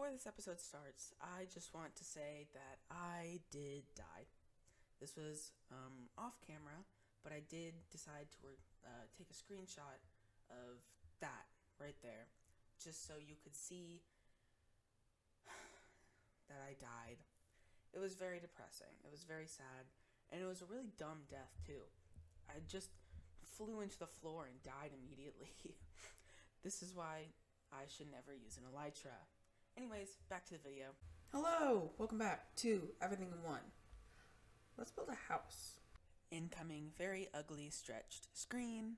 Before this episode starts, I just want to say that I did die. This was off camera, but I did decide to take a screenshot of that right there, just so you could see that I died. It was very depressing. It was very sad, and it was a really dumb death too. I just flew into the floor and died immediately. This is why I should never use an elytra. Anyways, back to the video. Hello! Welcome back to Everything in One. Let's build a house. Incoming very ugly stretched screen.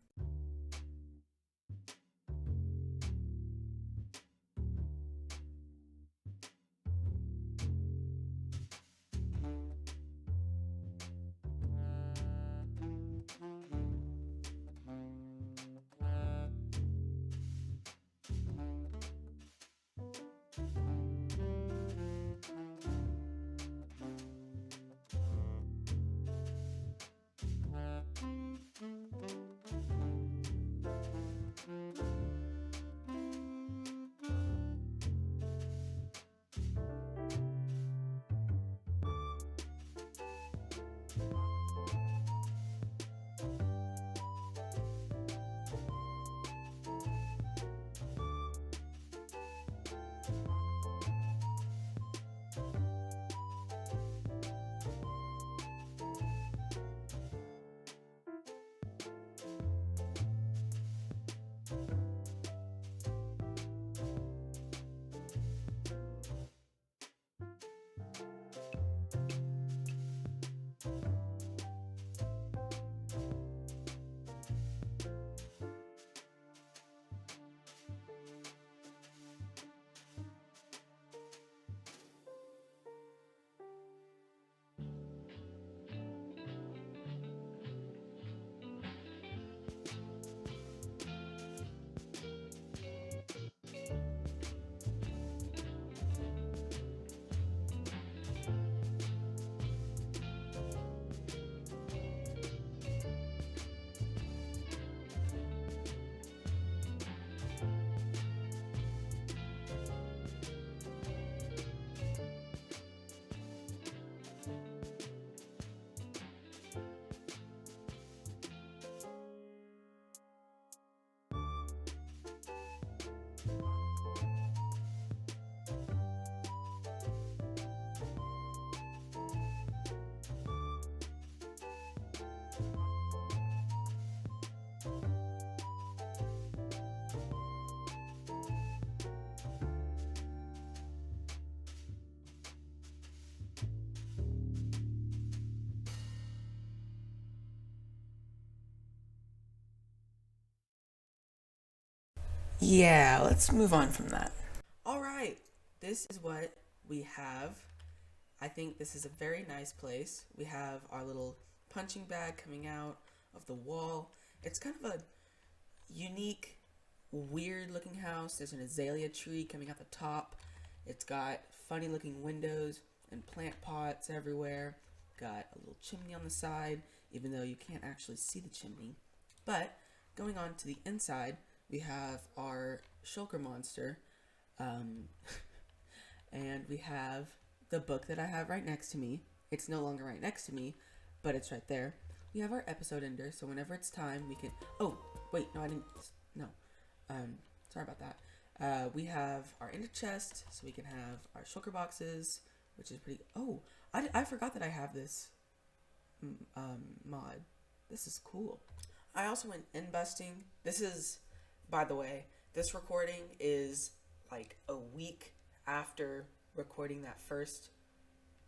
Yeah, let's move on from that. Alright, this is what we have. I think this is a very nice place. We have our little punching bag coming out of the wall. It's kind of a unique, weird looking house. There's an azalea tree coming out the top. It's got funny looking windows and plant pots everywhere. Got a little chimney on the side, even though you can't actually see the chimney. But going on to the inside, we have our Shulker monster, and we have the book that I have right next to me. It's no longer right next to me, but it's right there. We have our episode ender, so whenever it's time, we can... Oh, wait, no, I didn't... No. Sorry about that. We have our ender chest, so we can have our Shulker boxes, which is pretty... Oh, I forgot that I have this mod. This is cool. I also went in-busting. This is... By the way, this recording is like a week after recording that first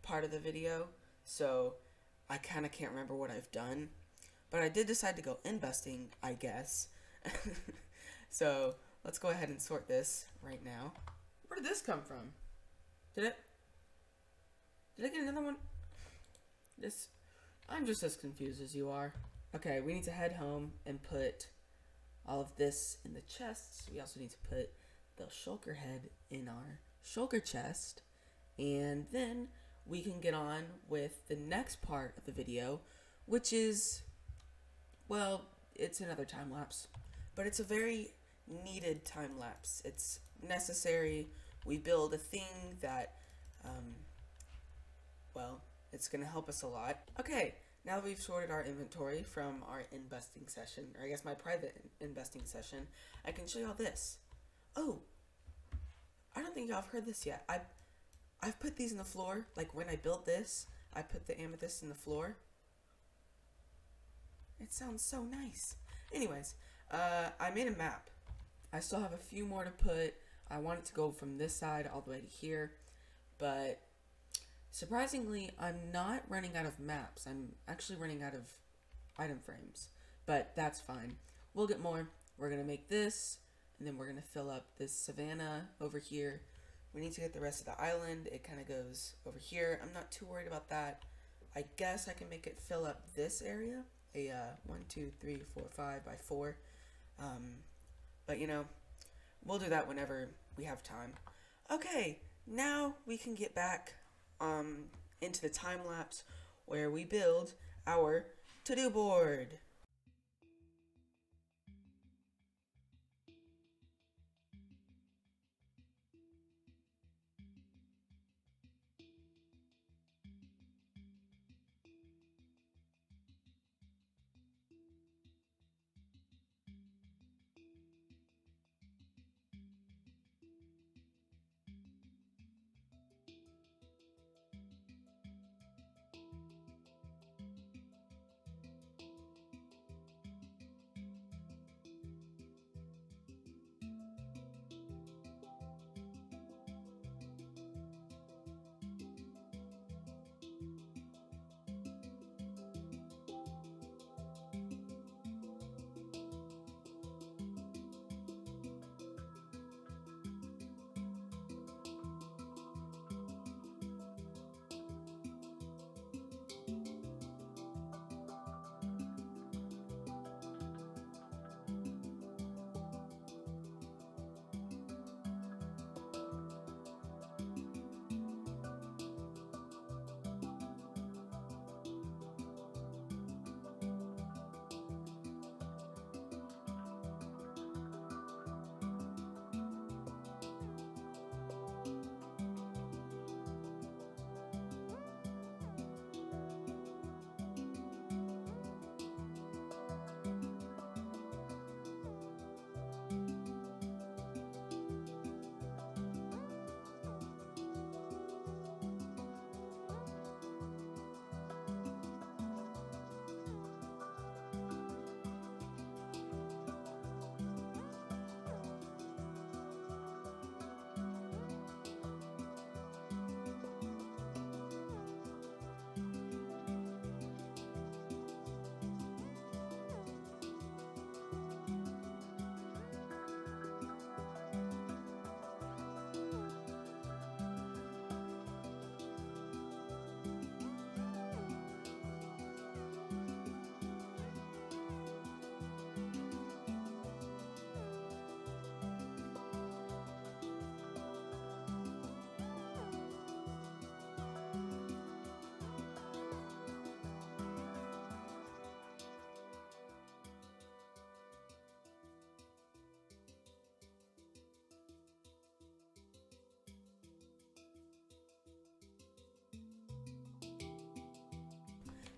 part of the video, so I kind of can't remember what I've done, but I did decide to go in-busting, I guess. So let's go ahead and sort this right now. Where did this come from? Did I get another one? I'm just as confused as you are. Okay, we need to head home and put all of this in the chests. We also need to put the Shulker head in our Shulker chest. And then we can get on with the next part of the video, which is, well, it's another time lapse. But it's a very needed time lapse. It's necessary we build a thing that, well, it's going to help us a lot. Okay, now that we've sorted our inventory from our investing session, or I guess my private investing session, I can show y'all this. Oh, I don't think y'all have heard this yet. I've put these in the floor. Like when I built this, I put the amethyst in the floor. It sounds so nice. Anyways, I made a map. I still have a few more to put. I want it to go from this side all the way to here, but surprisingly, I'm not running out of maps. I'm actually running out of item frames, but that's fine. We'll get more. We're going to make this, and then we're going to fill up this savanna over here. We need to get the rest of the island. It kind of goes over here. I'm not too worried about that. I guess I can make it fill up this area. A 1, 2, 3, 4, 5 by 4. But you know, we'll do that whenever we have time. Okay, now we can get back into the time lapse where we build our to-do board.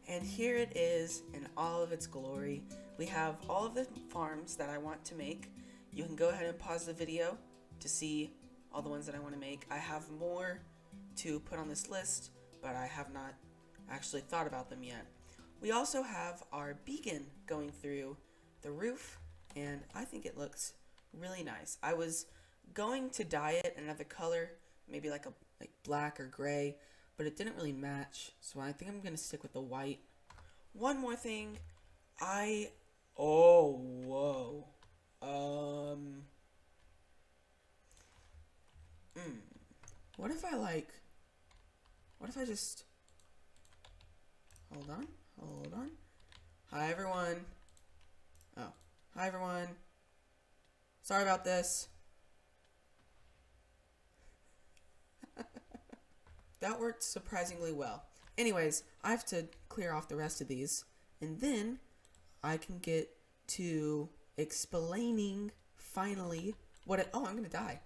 And here it is in all of its glory. We have all of the farms that I want to make. You can go ahead and pause the video to see all the ones that I want to make. I have more to put on this list, but I have not actually thought about them yet. We also have our beacon going through the roof, and I think it looks really nice. I was going to dye it another color, maybe like black or gray, but it didn't really match, so I think I'm gonna stick with the white. One more thing, oh, whoa, what if I just, hold on, hi everyone, sorry about this. That worked surprisingly well. Anyways, I have to clear off the rest of these, and then I can get to explaining finally what it, oh, I'm gonna die.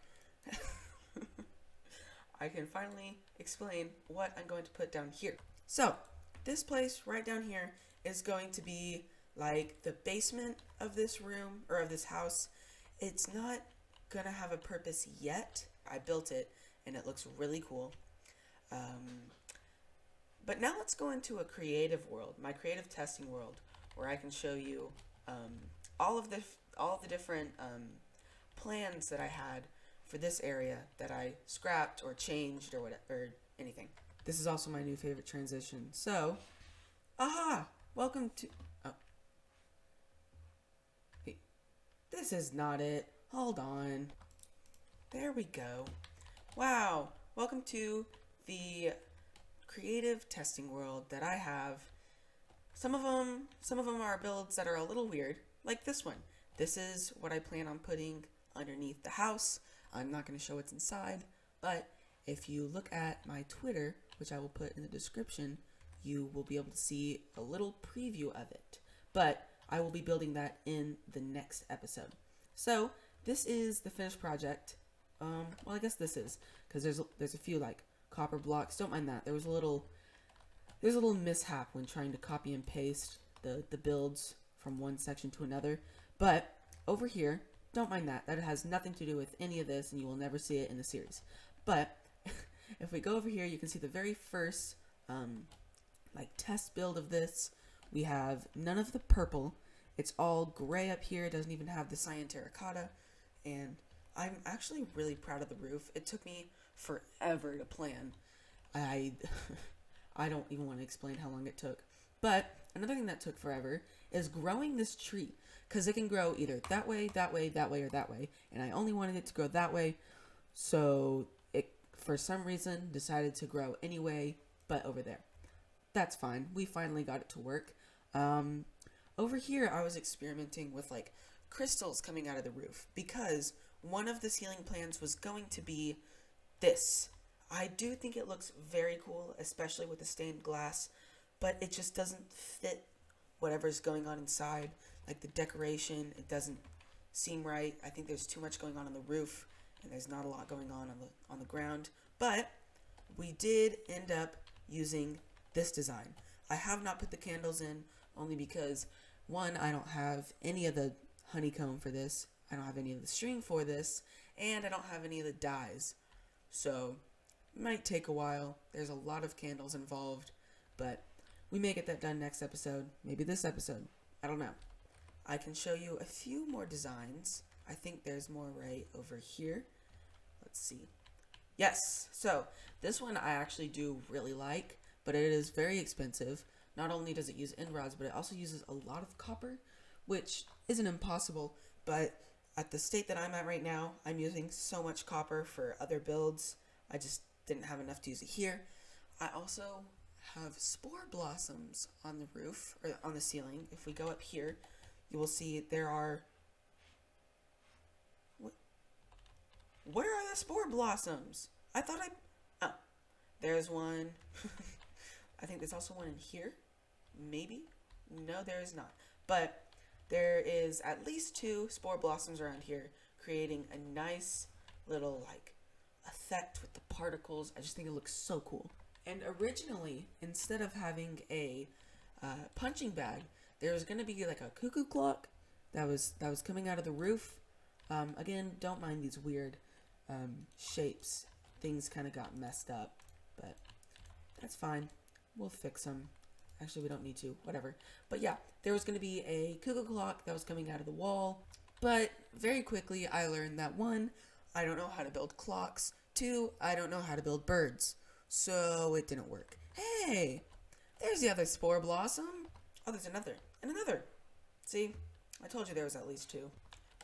I can finally explain what I'm going to put down here. So, this place right down here is going to be like the basement of this room, or of this house. It's not gonna have a purpose yet. I built it and it looks really cool. But now let's go into a creative world, my creative testing world, where I can show you all of the different plans that I had for this area that I scrapped or changed or whatever, or anything. This is also my new favorite transition. So, aha! Welcome to... Oh. Hey, this is not it. Hold on. There we go. Wow. Welcome to the creative testing world that I have. Some of them are builds that are a little weird, like this one. This is what I plan on putting underneath the house. I'm not going to show what's inside, but if you look at my Twitter, which I will put in the description, you will be able to see a little preview of it. But I will be building that in the next episode. So this is the finished project. Well, I guess this is, because there's a few like copper blocks. Don't mind that. There's a little mishap when trying to copy and paste the builds from one section to another. But over here, don't mind that. That has nothing to do with any of this, and you will never see it in the series. But if we go over here, you can see the very first like test build of this. We have none of the purple. It's all gray up here. It doesn't even have the cyan terracotta. And I'm actually really proud of the roof. It took me forever to plan. I don't even want to explain how long it took. But another thing that took forever is growing this tree, because it can grow either that way, that way, that way, or that way. And I only wanted it to grow that way, so it, for some reason, decided to grow anyway, but over there. That's fine. We finally got it to work. Over here, I was experimenting with like crystals coming out of the roof, because one of the ceiling plans was going to be this. I do think it looks very cool, especially with the stained glass, but it just doesn't fit whatever's going on inside. Like the decoration, it doesn't seem right. I think there's too much going on the roof, and there's not a lot going on the ground. But we did end up using this design. I have not put the candles in, only because, one, I don't have any of the honeycomb for this, I don't have any of the string for this, and I don't have any of the dyes. So it might take a while. There's a lot of candles involved, but we may get that done next episode, maybe this episode. I don't know. I can show you a few more designs. I think there's more right over here. Let's see. Yes, so this one I actually do really like, but it is very expensive. Not only does it use end rods, but it also uses a lot of copper, which isn't impossible, but at the state that I'm at right now, I'm using so much copper for other builds. I just didn't have enough to use it here. I also have spore blossoms on the roof, or on the ceiling. If we go up here, you will see there are... Where are the spore blossoms? I thought Oh, there's one. I think there's also one in here. Maybe? No, there is not. But there is at least 2 spore blossoms around here, creating a nice little like effect with the particles. I just think it looks so cool. And originally, instead of having a punching bag, there was going to be like a cuckoo clock that was coming out of the roof. Again, don't mind these weird shapes. Things kind of got messed up, but that's fine. We'll fix them. Actually, we don't need to. Whatever. But yeah, there was going to be a cuckoo clock that was coming out of the wall. But very quickly, I learned that 1, I don't know how to build clocks. 2, I don't know how to build birds. So it didn't work. Hey, there's the other spore blossom. Oh, there's another. And another. See, I told you there was at least 2.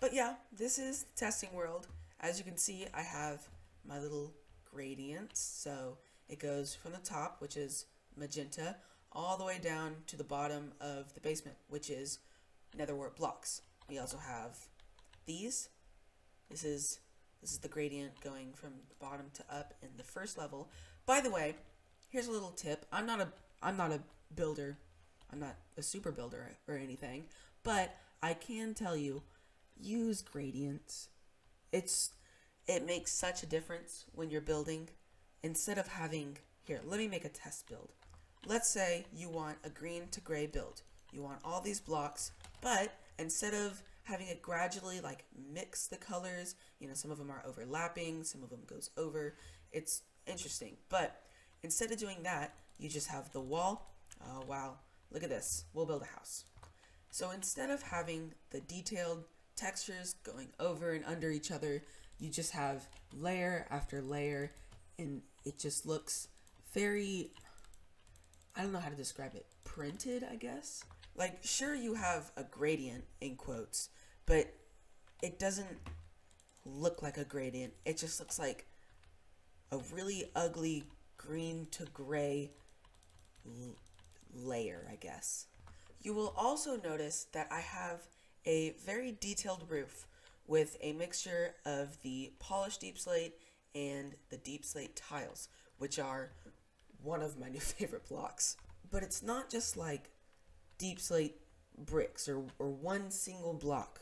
But yeah, this is the testing world. As you can see, I have my little gradients. So it goes from the top, which is magenta, all the way down to the bottom of the basement, which is netherwort blocks. We also have these. This is the gradient going from the bottom to up in the first level. By the way, here's a little tip. I'm not a builder. I'm not a super builder or anything, but I can tell you, use gradients. It makes such a difference when you're building. instead of having, here, let me make a test build. Let's say you want a green to gray build. You want all these blocks, but instead of having it gradually like mix the colors, some of them are overlapping, some of them goes over. It's interesting, but instead of doing that, you just have the wall. Oh wow, look at this. We'll build a house. So instead of having the detailed textures going over and under each other, you just have layer after layer, and it just looks very, I don't know how to describe it, printed, I guess. Like, sure, you have a gradient in quotes, but it doesn't look like a gradient. It just looks like a really ugly green to gray layer, I guess. You will also notice that I have a very detailed roof with a mixture of the polished deep slate and the deep slate tiles, which are one of my new favorite blocks. But it's not just like deep slate bricks or one single block.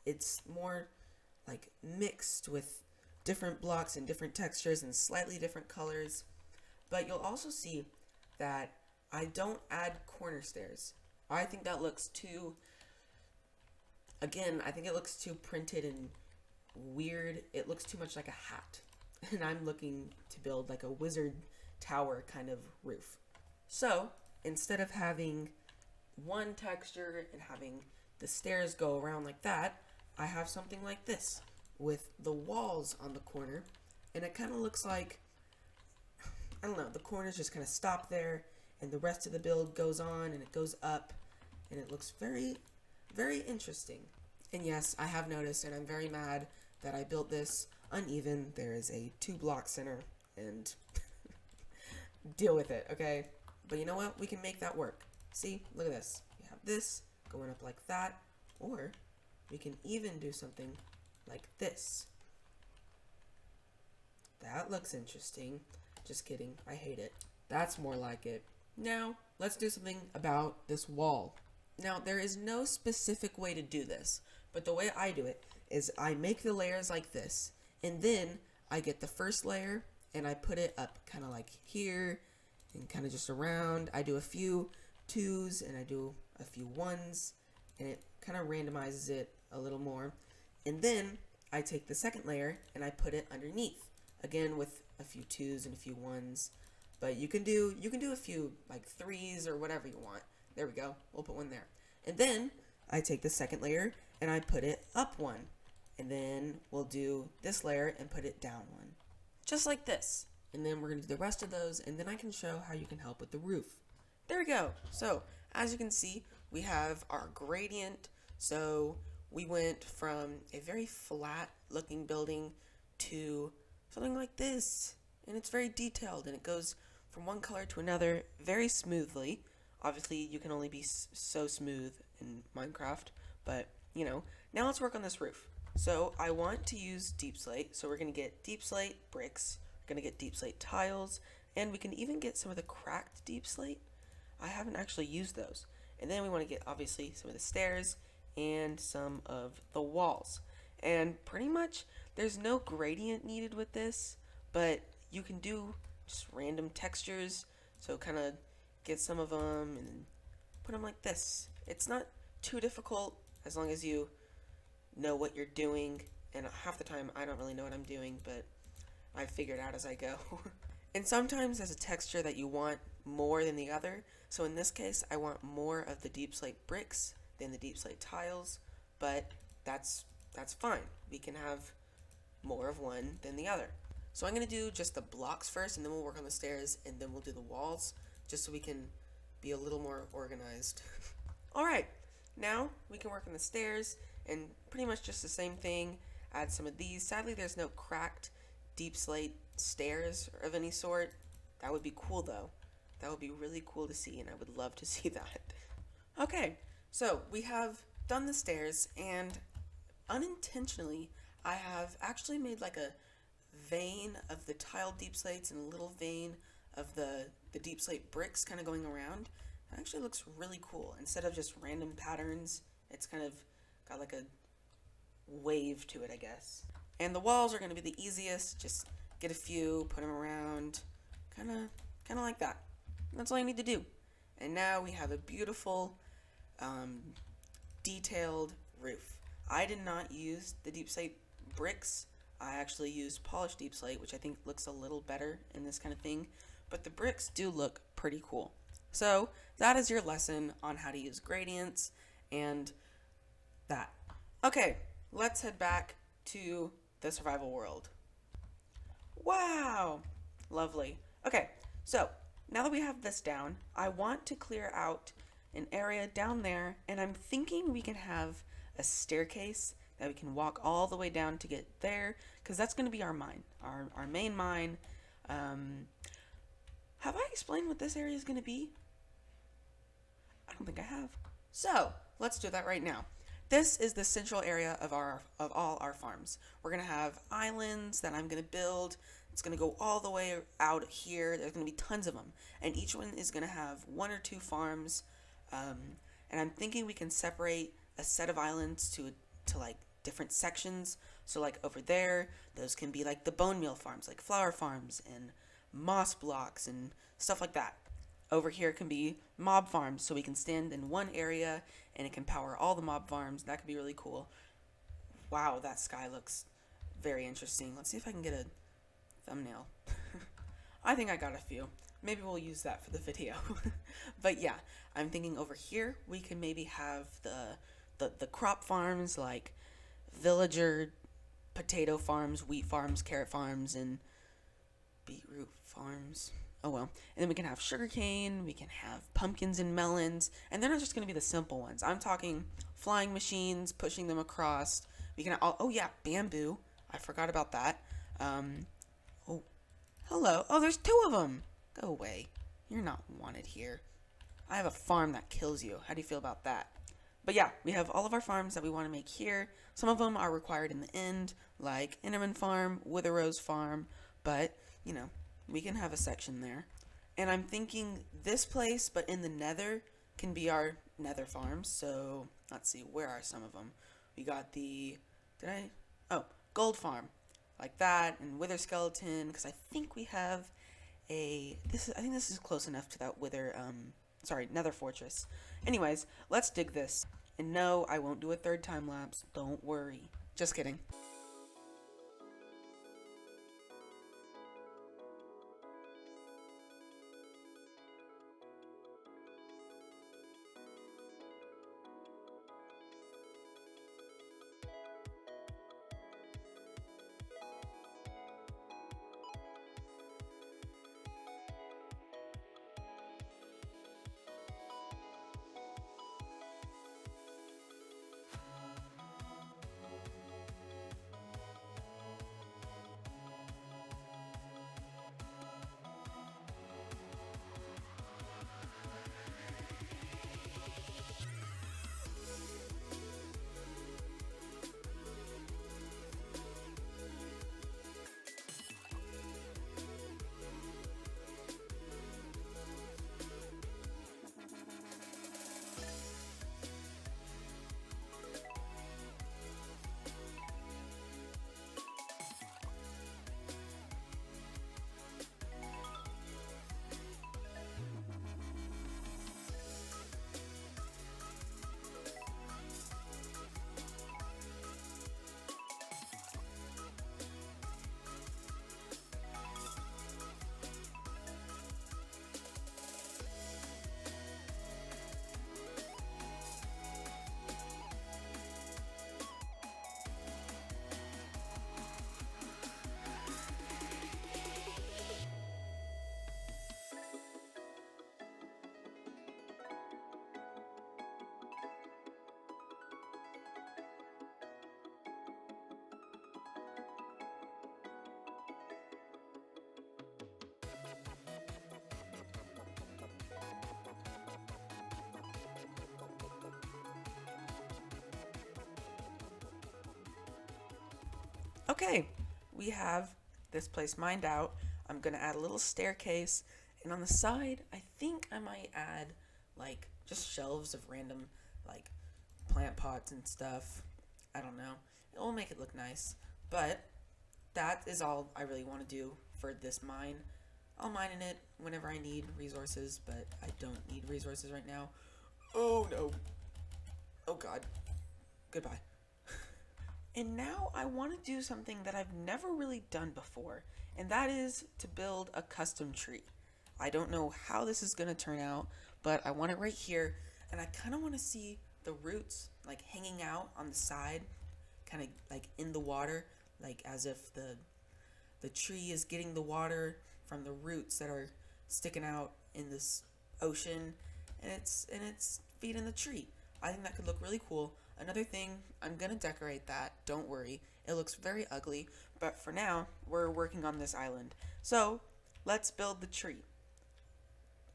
It's more like mixed with different blocks and different textures and slightly different colors. But you'll also see that I don't add corner stairs. I think that looks too, again, I think it looks too printed and weird. It looks too much like a hat. And I'm looking to build like a wizard tower kind of roof. So instead of having one texture and having the stairs go around like that, I have something like this with the walls on the corner, and it kind of looks like, I don't know, the corners just kind of stop there and the rest of the build goes on and it goes up, and it looks very, very interesting. And yes, I have noticed, and I'm very mad that I built this uneven. There is a 2-block center, and deal with it, okay? But you know what? We can make that work. See, look at this. You have this going up like that, or we can even do something like this. That looks interesting. Just kidding, I hate it. That's more like it. Now, let's do something about this wall. Now, there is no specific way to do this, but the way I do it is I make the layers like this, and then I get the first layer and I put it up kind of like here and kind of just around. I do a few 2s and I do a few 1s, and it kind of randomizes it a little more. And then I take the second layer and I put it underneath, again with a few 2s and a few 1s. But you can do a few like 3s or whatever you want. There we go. We'll put one there. And then I take the second layer and I put it up 1. And then we'll do this layer and put it down 1. Just like this. And then we're going to do the rest of those, and then I can show how you can help with the roof. There we go. So, as you can see, we have our gradient. So, we went from a very flat looking building to something like this. And it's very detailed, and it goes from one color to another very smoothly. Obviously, you can only be so smooth in Minecraft, but, now let's work on this roof. So, I want to use deep slate, so we're going to get deep slate bricks. We're going to get deep slate tiles, and we can even get some of the cracked deep slate. I haven't actually used those. And then we want to get, obviously, some of the stairs and some of the walls. And pretty much, there's no gradient needed with this, but you can do just random textures. So kind of get some of them and put them like this. It's not too difficult as long as you know what you're doing. And half the time, I don't really know what I'm doing, but I figure it out as I go. And sometimes there's a texture that you want more than the other. So in this case, I want more of the deep slate bricks than the deep slate tiles, but that's fine. We can have more of one than the other. So I'm going to do just the blocks first, and then we'll work on the stairs, and then we'll do the walls, just so we can be a little more organized. Alright, now we can work on the stairs, and pretty much just the same thing. Add some of these. Sadly, there's no cracked deep slate stairs of any sort. That would be cool though. That would be really cool to see, and I would love to see that. Okay, so we have done the stairs, and unintentionally I have actually made like a vein of the tiled deep slates and a little vein of the deep slate bricks kind of going around. It actually looks really cool. Instead of just random patterns, it's kind of got like a wave to it, I guess. And the walls are going to be the easiest. Just get a few, put them around, like that. That's all you need to do. And now we have a beautiful, detailed roof. I did not use the deep slate bricks. I actually used polished deep slate, which I think looks a little better in this kind of thing. But the bricks do look pretty cool. So that is your lesson on how to use gradients and that. Okay, let's head back to the survival world. Wow! Lovely. Okay, so now that we have this down, I want to clear out an area down there, and I'm thinking we can have a staircase that we can walk all the way down to get there, because that's going to be our mine, our main mine. Have I explained what this area is going to be? I don't think I have. So, let's do that right now. This is the central area of all our farms. We're going to have islands that I'm going to build. It's going to go all the way out here. There's going to be tons of them. And each one is going to have 1 or 2 farms. And I'm thinking we can separate a set of islands to like different sections. So like over there, those can be like the bone meal farms, like flower farms and moss blocks and stuff like that. Over here can be mob farms, so we can stand in one area and it can power all the mob farms. That could be really cool. Wow, that sky looks very interesting. Let's see if I can get a thumbnail. I think I got a few. Maybe we'll use that for the video. But yeah, I'm thinking over here we can maybe have the crop farms, like villager potato farms, wheat farms, carrot farms, and beetroot farms. Oh well. And then we can have sugarcane, we can have pumpkins and melons, and they're not just going to be the simple ones. I'm talking flying machines, pushing them across. We can, oh yeah, bamboo. I forgot about that. Oh, hello. Oh, there's 2 of them. Go away. You're not wanted here. I have a farm that kills you. How do you feel about that? But yeah, we have all of our farms that we want to make here. Some of them are required in the end, like Innerman Farm, Wither Rose Farm, but, you know, we can have a section there. And I'm thinking this place, but in the nether, can be our nether farms. So, let's see, where are some of them? We got the, gold farm. Like that, and wither skeleton, because I think we have I think this is close enough to that nether fortress. Anyways, let's dig this. And no, I won't do a 3rd time lapse. Don't worry. Just kidding. Okay, we have this place mined out. I'm going to add a little staircase, and on the side, I think I might add, like, just shelves of random, like, plant pots and stuff. I don't know. It will make it look nice, but that is all I really want to do for this mine. I'll mine in it whenever I need resources, but I don't need resources right now. Oh no. Oh god. Goodbye. And now I want to do something that I've never really done before, and that is to build a custom tree. I don't know how this is going to turn out, but I want it right here, and I kind of want to see the roots like hanging out on the side, kind of like in the water, like as if the tree is getting the water from the roots that are sticking out in this ocean, and it's feeding the tree. I think that could look really cool. Another thing, I'm gonna decorate that. Don't worry, it looks very ugly, but for now we're working on this island. So let's build the tree.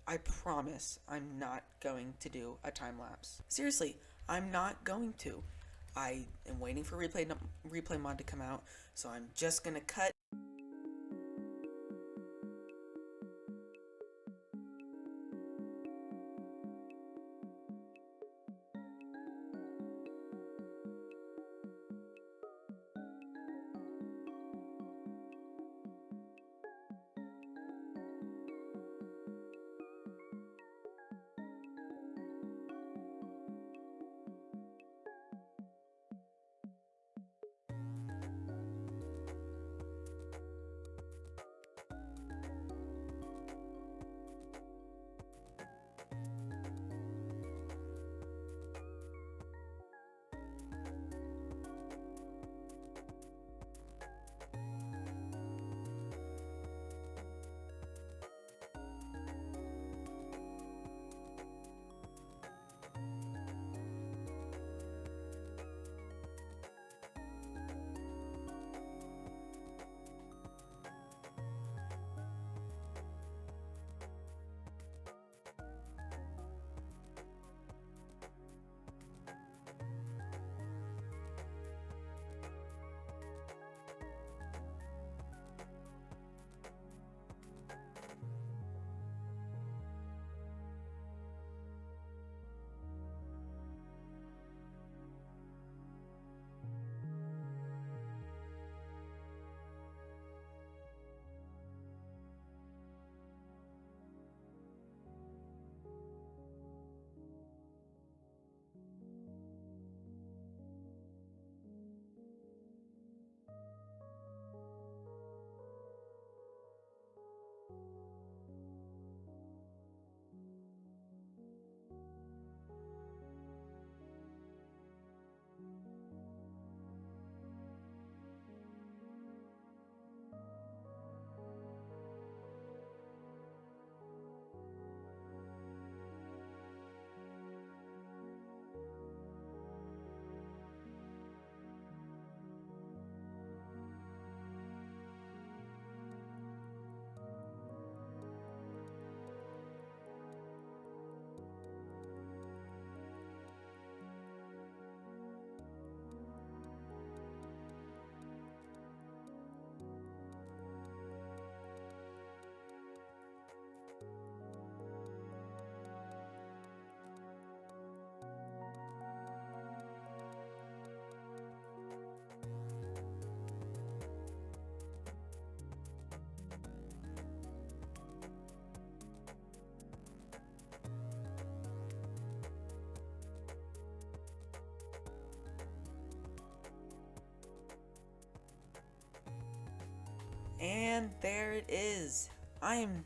I promise I'm not going to do a time lapse. Seriously, I'm not going to. I am waiting for replay mod to come out, so I'm just gonna cut. And there it is. I am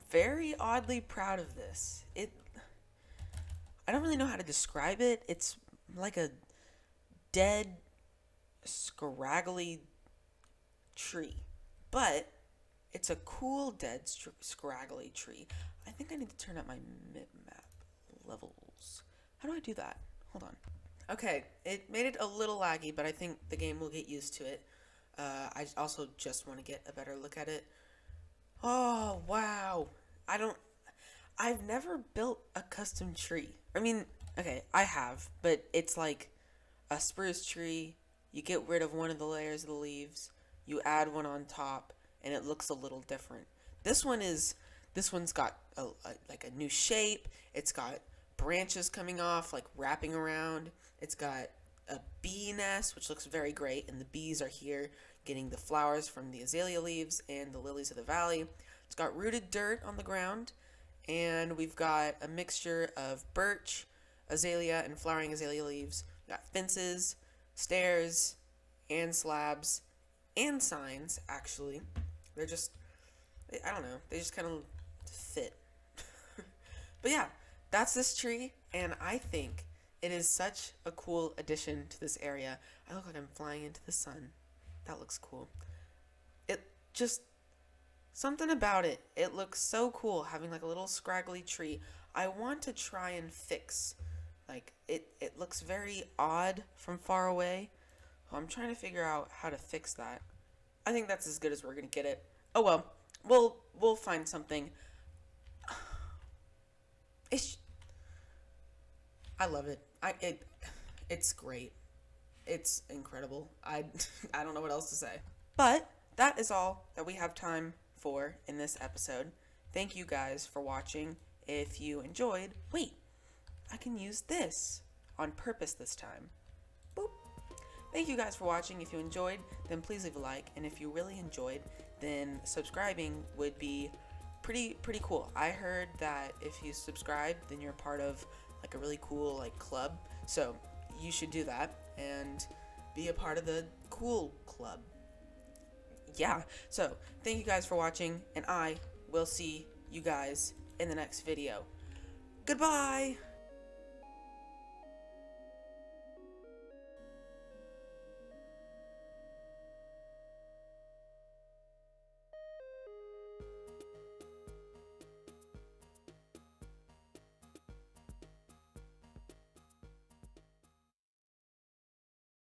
very oddly proud of this. I don't really know how to describe it. It's like a dead, scraggly tree. But it's a cool, dead, scraggly tree. I think I need to turn up my map levels. How do I do that? Hold on. Okay, it made it a little laggy, but I think the game will get used to it. I also just want to get a better look at it. Oh, wow. I've never built a custom tree. I mean, okay, I have, but it's like a spruce tree. You get rid of one of the layers of the leaves, you add one on top, and it looks a little different. This one's got like a new shape. It's got branches coming off, like wrapping around. It's got a bee nest, which looks very great, and the bees are here. getting the flowers from the azalea leaves and the lilies of the valley. It's got rooted dirt on the ground, and we've got a mixture of birch, azalea, and flowering azalea leaves. We've got fences, stairs, and slabs, and signs, actually. They're just, I don't know, they just kind of fit. But yeah, that's this tree, and I think it is such a cool addition to this area. I look like I'm flying into the sun. That looks cool. It just, something about it. It looks so cool having like a little scraggly tree. I want to try and fix, like, it looks very odd from far away. I'm trying to figure out how to fix that. I think that's as good as we're going to get it. Oh well, we'll find something. I love it. It's great. It's incredible. I don't know what else to say. But that is all that we have time for in this episode. Thank you guys for watching. If you enjoyed, wait, I can use this on purpose this time. Boop. Thank you guys for watching. If you enjoyed, then please leave a like. And if you really enjoyed, then subscribing would be pretty cool. I heard that if you subscribe, then you're part of like a really cool like club. So you should do that and be a part of the cool club. Yeah. So thank you guys for watching, and I will see you guys in the next video. Goodbye.